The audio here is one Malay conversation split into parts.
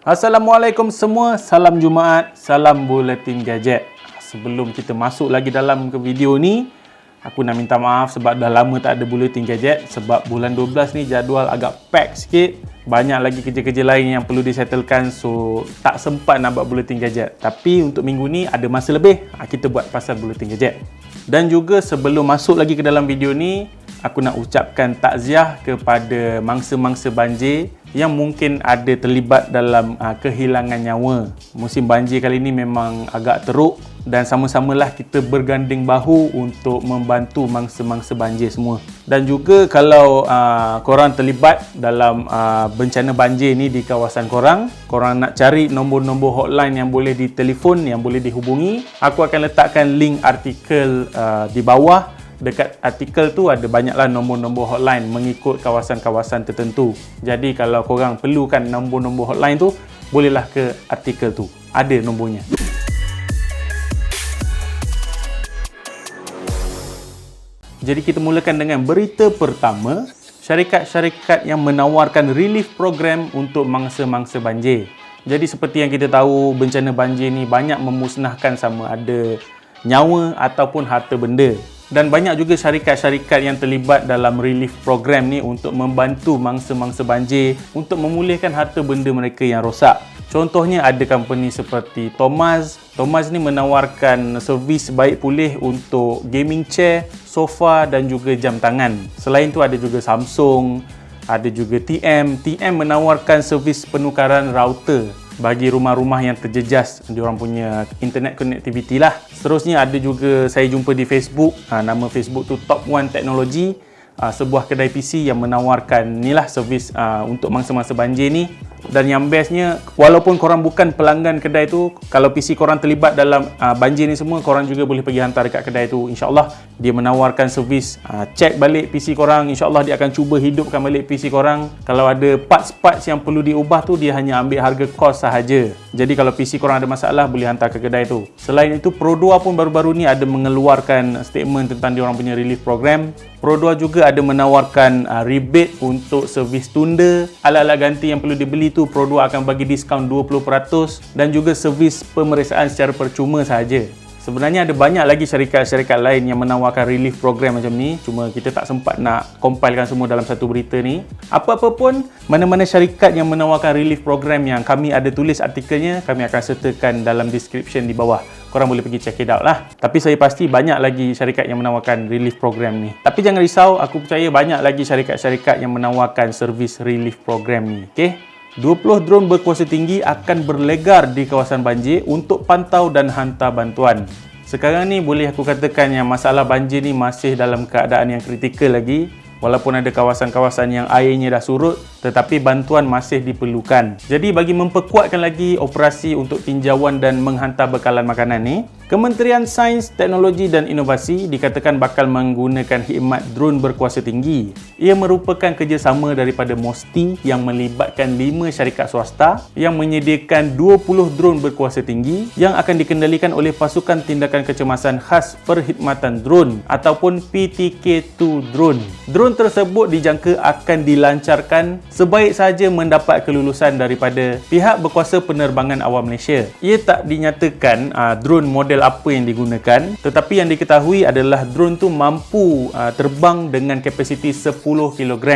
Assalamualaikum semua, salam Jumaat, salam Buletin Gadget. Sebelum kita masuk lagi dalam ke video ni, aku nak minta maaf sebab dah lama tak ada Buletin Gadget. Sebab bulan 12 ni jadual agak pack sikit. Banyak lagi kerja-kerja lain yang perlu disettlekan, so tak sempat nak buat Buletin Gadget. Tapi untuk minggu ni ada masa lebih, kita buat pasal Buletin Gadget. Dan juga sebelum masuk lagi ke dalam video ni, aku nak ucapkan takziah kepada mangsa-mangsa banjir yang mungkin ada terlibat dalam kehilangan nyawa. Musim banjir kali ini memang agak teruk dan sama-samalah kita berganding bahu untuk membantu mangsa-mangsa banjir semua. Dan juga kalau korang terlibat dalam bencana banjir ni di kawasan korang nak cari nombor-nombor hotline yang boleh ditelefon, yang boleh dihubungi, aku akan letakkan link artikel di bawah. Dekat artikel tu ada banyaklah nombor-nombor hotline mengikut kawasan-kawasan tertentu. Jadi kalau korang perlukan nombor-nombor hotline tu, bolehlah ke artikel tu. Ada nombornya. Jadi kita mulakan dengan berita pertama. Syarikat-syarikat yang menawarkan relief program untuk mangsa-mangsa banjir. Jadi seperti yang kita tahu, bencana banjir ni banyak memusnahkan sama ada nyawa ataupun harta benda. Dan banyak juga syarikat-syarikat yang terlibat dalam relief program ni untuk membantu mangsa-mangsa banjir untuk memulihkan harta benda mereka yang rosak. Contohnya ada company seperti Thomas. Thomas ni menawarkan servis baik pulih untuk gaming chair, sofa dan juga jam tangan. Selain tu ada juga Samsung, ada juga TM. TM menawarkan servis penukaran router bagi rumah-rumah yang terjejas diorang punya internet connectivity lah. Seterusnya ada juga saya jumpa di Facebook, nama Facebook tu Top One Technology, sebuah kedai PC yang menawarkan nilah servis untuk mangsa-mangsa banjir ni. Dan yang bestnya, walaupun korang bukan pelanggan kedai tu, kalau PC korang terlibat dalam banjir ni semua, korang juga boleh pergi hantar dekat kedai tu. InsyaAllah dia menawarkan servis cek balik PC korang. InsyaAllah dia akan cuba hidupkan balik PC korang. Kalau ada parts-parts yang perlu diubah tu, dia hanya ambil harga kos sahaja. Jadi kalau PC korang ada masalah, boleh hantar ke kedai tu. Selain itu, Pro2 pun baru-baru ni ada mengeluarkan statement tentang diorang punya relief program. Pro2 juga ada menawarkan rebate untuk servis tunda. Alat-alat ganti yang perlu dibeli tu Pro2 akan bagi diskaun 20% dan juga servis pemeriksaan secara percuma sahaja. Sebenarnya ada banyak lagi syarikat-syarikat lain yang menawarkan relief program macam ni, cuma kita tak sempat nak compilekan semua dalam satu berita ni. Apa-apa pun, mana-mana syarikat yang menawarkan relief program yang kami ada tulis artikelnya, kami akan sertakan dalam description di bawah. Korang boleh pergi check it out lah. Tapi saya pasti banyak lagi syarikat yang menawarkan relief program ni. Tapi jangan risau, aku percaya banyak lagi syarikat-syarikat yang menawarkan servis relief program ni. Okay? 20 drone berkuasa tinggi akan berlegar di kawasan banjir untuk pantau dan hantar bantuan. Sekarang ni boleh aku katakan yang masalah banjir ni masih dalam keadaan yang kritikal lagi. Walaupun ada kawasan-kawasan yang airnya dah surut, tetapi bantuan masih diperlukan. Jadi bagi memperkuatkan lagi operasi untuk tinjauan dan menghantar bekalan makanan ni, Kementerian Sains, Teknologi dan Inovasi dikatakan bakal menggunakan khidmat drone berkuasa tinggi. Ia merupakan kerjasama daripada MOSTI yang melibatkan 5 syarikat swasta yang menyediakan 20 drone berkuasa tinggi yang akan dikendalikan oleh Pasukan Tindakan Kecemasan Khas Perkhidmatan Drone ataupun PTK2 drone. Drone tersebut dijangka akan dilancarkan sebaik sahaja mendapat kelulusan daripada pihak berkuasa penerbangan awam Malaysia. Ia tak dinyatakan drone model apa yang digunakan, tetapi yang diketahui adalah drone tu mampu terbang dengan kapasiti 10 kg.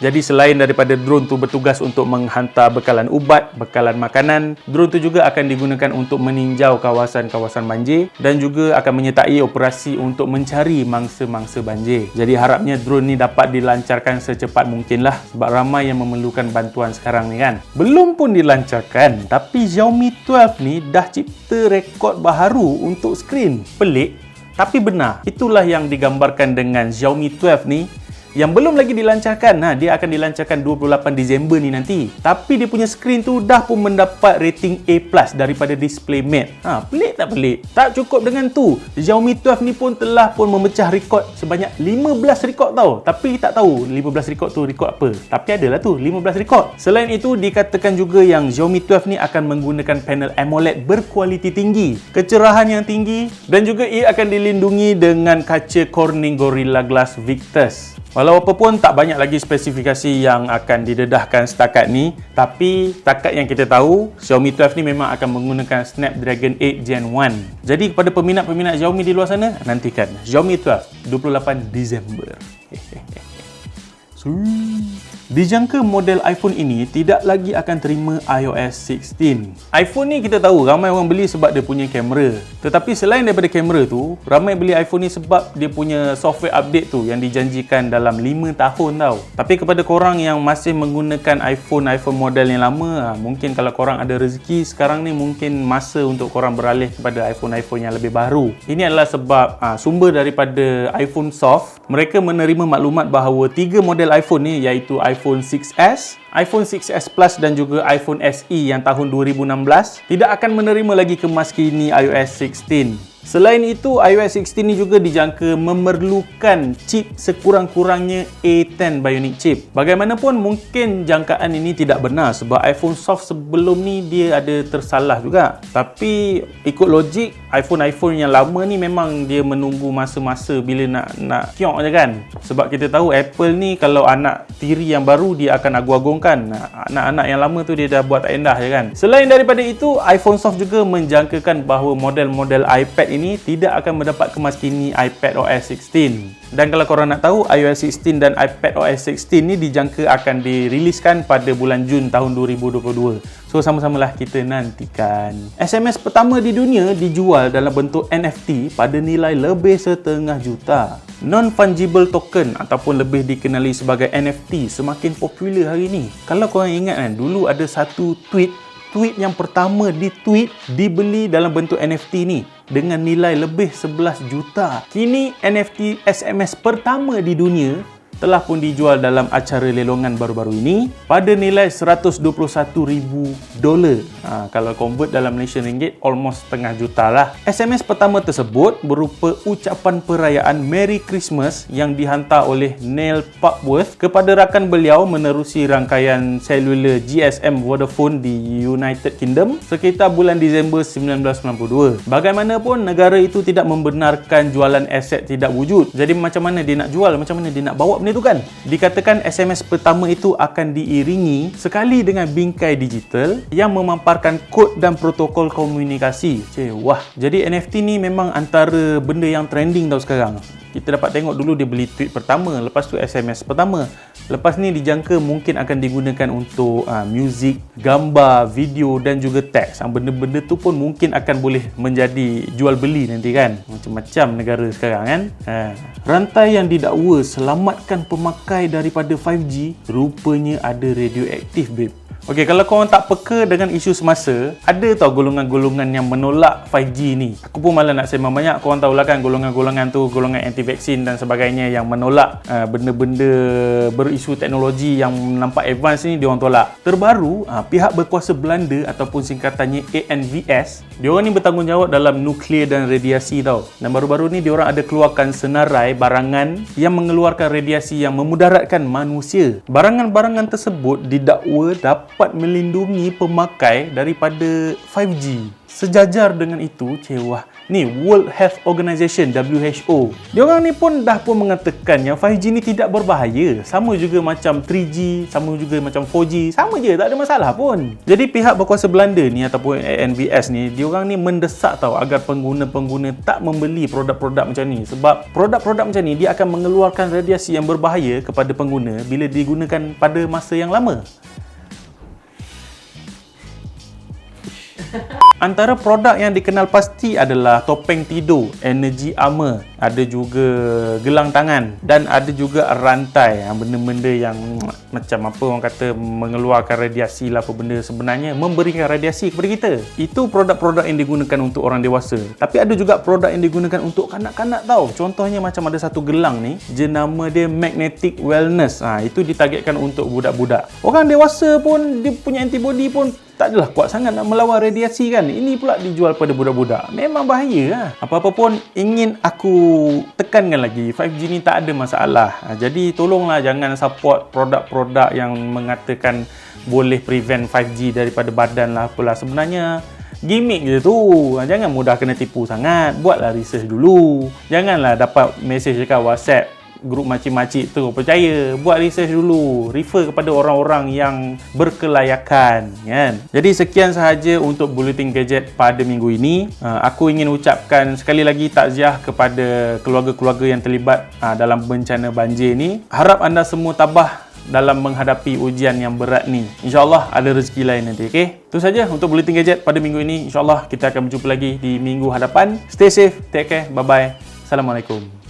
Jadi selain daripada drone tu bertugas untuk menghantar bekalan ubat, bekalan makanan, drone tu juga akan digunakan untuk meninjau kawasan-kawasan banjir dan juga akan menyertai operasi untuk mencari mangsa-mangsa banjir. Jadi harapnya drone ni dapat dilancarkan secepat mungkin lah, sebab ramai yang memerlukan bantuan sekarang ni kan. Belum pun dilancarkan, tapi Xiaomi 12 ni dah cipta rekod baharu untuk skrin. Pelik, tapi benar. Itulah yang digambarkan dengan Xiaomi 12 ni yang belum lagi dilancarkan. Dia akan dilancarkan 28 Disember ni nanti. Tapi dia punya skrin tu dah pun mendapat rating A+ daripada DisplayMate. Pelik tak pelik? Tak cukup dengan tu, Xiaomi 12 ni pun telah pun memecah rekod sebanyak 15 rekod tau. Tapi tak tahu 15 rekod tu rekod apa. Tapi adalah tu 15 rekod. Selain itu, dikatakan juga yang Xiaomi 12 ni akan menggunakan panel AMOLED berkualiti tinggi, kecerahan yang tinggi dan juga ia akan dilindungi dengan kaca Corning Gorilla Glass Victus. Walau apa pun tak banyak lagi spesifikasi yang akan didedahkan setakat ni, tapi setakat yang kita tahu, Xiaomi 12 ni memang akan menggunakan Snapdragon 8 Gen 1. Jadi kepada peminat-peminat Xiaomi di luar sana, nantikan Xiaomi 12 28 Disember. Dijangka model iPhone ini tidak lagi akan terima iOS 16. iPhone ni kita tahu ramai orang beli sebab dia punya kamera. Tetapi selain daripada kamera tu, ramai beli iPhone ni sebab dia punya software update tu yang dijanjikan dalam 5 tahun tau. Tapi kepada korang yang masih menggunakan iPhone model yang lama, mungkin kalau korang ada rezeki sekarang ni, mungkin masa untuk korang beralih kepada iPhone yang lebih baru. Ini adalah sebab sumber daripada iPhone Soft, mereka menerima maklumat bahawa 3 model iPhone ni iaitu iPhone 6s, iPhone 6s Plus dan juga iPhone SE yang tahun 2016 tidak akan menerima lagi kemaskini iOS 16. Selain itu, iOS 16 ni juga dijangka memerlukan chip sekurang-kurangnya A10 Bionic chip. Bagaimanapun mungkin jangkaan ini tidak benar sebab iPhone Soft sebelum ni dia ada tersalah juga. Tapi ikut logik, iPhone yang lama ni memang dia menunggu masa-masa bila nak kiok je kan. Sebab kita tahu Apple ni kalau anak tiri yang baru dia akan agung-agungkan. Anak-anak yang lama tu dia dah buat tak endah je kan. Selain daripada itu, iPhone Soft juga menjangkakan bahawa model-model iPad ini tidak akan mendapat kemaskini iPadOS 16. Dan kalau korang nak tahu, iOS 16 dan iPadOS 16 ni dijangka akan diriliskan pada bulan Jun tahun 2022. So sama-samalah kita nantikan. SMS pertama di dunia dijual dalam bentuk NFT pada nilai lebih setengah juta. Non-fungible token ataupun lebih dikenali sebagai NFT semakin popular hari ni. Kalau korang ingat kan, dulu ada satu tweet yang pertama dibeli dalam bentuk NFT ni dengan nilai lebih 11 juta. Kini NFT SMS pertama di dunia telah pun dijual dalam acara lelongan baru-baru ini pada nilai $121,000. Kalau convert dalam Malaysian ringgit, almost setengah juta lah. SMS pertama tersebut berupa ucapan perayaan Merry Christmas yang dihantar oleh Neil Papworth kepada rakan beliau menerusi rangkaian seluler GSM Vodafone di United Kingdom sekitar bulan Disember 1992. Bagaimanapun, negara itu tidak membenarkan jualan aset tidak wujud. Jadi macam mana dia nak jual, macam mana dia nak bawa benda tu kan? Dikatakan SMS pertama itu akan diiringi sekali dengan bingkai digital yang memaparkan kod dan protokol komunikasi. Wah, jadi NFT ni memang antara benda yang trending tau sekarang. Kita dapat tengok dulu dia beli tweet pertama, lepas tu SMS pertama. Lepas ni dijangka mungkin akan digunakan untuk muzik, gambar, video dan juga teks. Benda-benda tu pun mungkin akan boleh menjadi jual beli nanti kan. Macam-macam negara sekarang kan. Rantai yang didakwa selamatkan pemakai daripada 5G rupanya ada radioaktif, babe. Okey, kalau korang tak peka dengan isu semasa, ada tau golongan-golongan yang menolak 5G ni. Aku pun malah nak sembang banyak. Korang tahulah kan golongan-golongan tu, golongan anti-vaksin dan sebagainya yang menolak benda-benda berisu teknologi yang nampak advance ni, diorang tolak. Terbaru, pihak berkuasa Belanda ataupun singkatannya ANVS, diorang ni bertanggungjawab dalam nuklear dan radiasi tau. Dan baru-baru ni diorang ada keluarkan senarai barangan yang mengeluarkan radiasi yang memudaratkan manusia. Barangan-barangan tersebut didakwa dapat melindungi pemakai daripada 5G. Sejajar dengan itu, ni World Health Organization WHO, diorang ni pun dah pun mengatakan yang 5G ni tidak berbahaya. Sama juga macam 3G, sama juga macam 4G, sama je, tak ada masalah pun. Jadi pihak berkuasa Belanda ni ataupun ANVS ni, diorang ni mendesak tau agar pengguna-pengguna tak membeli produk-produk macam ni. Sebab produk-produk macam ni dia akan mengeluarkan radiasi yang berbahaya kepada pengguna bila digunakan pada masa yang lama. Antara produk yang dikenal pasti adalah topeng tidur, energy armor, ada juga gelang tangan dan ada juga rantai, benda-benda yang macam apa orang kata mengeluarkan radiasi lah, apa benda sebenarnya memberikan radiasi kepada kita. Itu produk-produk yang digunakan untuk orang dewasa. Tapi ada juga produk yang digunakan untuk kanak-kanak tau. Contohnya macam ada satu gelang ni, jenama dia Magnetic Wellness. Itu ditargetkan untuk budak-budak. Orang dewasa pun dia punya antibody pun tak adalah kuat sangat nak melawan radiasi kan. Ini pula dijual pada budak-budak. Memang bahaya lah. Apa-apa pun ingin aku tekankan lagi, 5G ni tak ada masalah. Jadi tolonglah jangan support produk-produk yang mengatakan boleh prevent 5G daripada badan lah apalah. Sebenarnya gimmick je tu. Jangan mudah kena tipu sangat. Buatlah research dulu. Janganlah dapat mesej dekat WhatsApp grup makcik-makcik tu. Percaya, buat research dulu, refer kepada orang-orang yang berkelayakan, kan. Jadi sekian sahaja untuk Bulletin Gadget pada minggu ini. Aku ingin ucapkan sekali lagi takziah kepada keluarga-keluarga yang terlibat dalam bencana banjir ni. Harap anda semua tabah dalam menghadapi ujian yang berat ni. InsyaAllah ada rezeki lain nanti, okey? Itu saja untuk Bulletin Gadget pada minggu ini. InsyaAllah kita akan berjumpa lagi di minggu hadapan. Stay safe, take care, bye-bye. Assalamualaikum.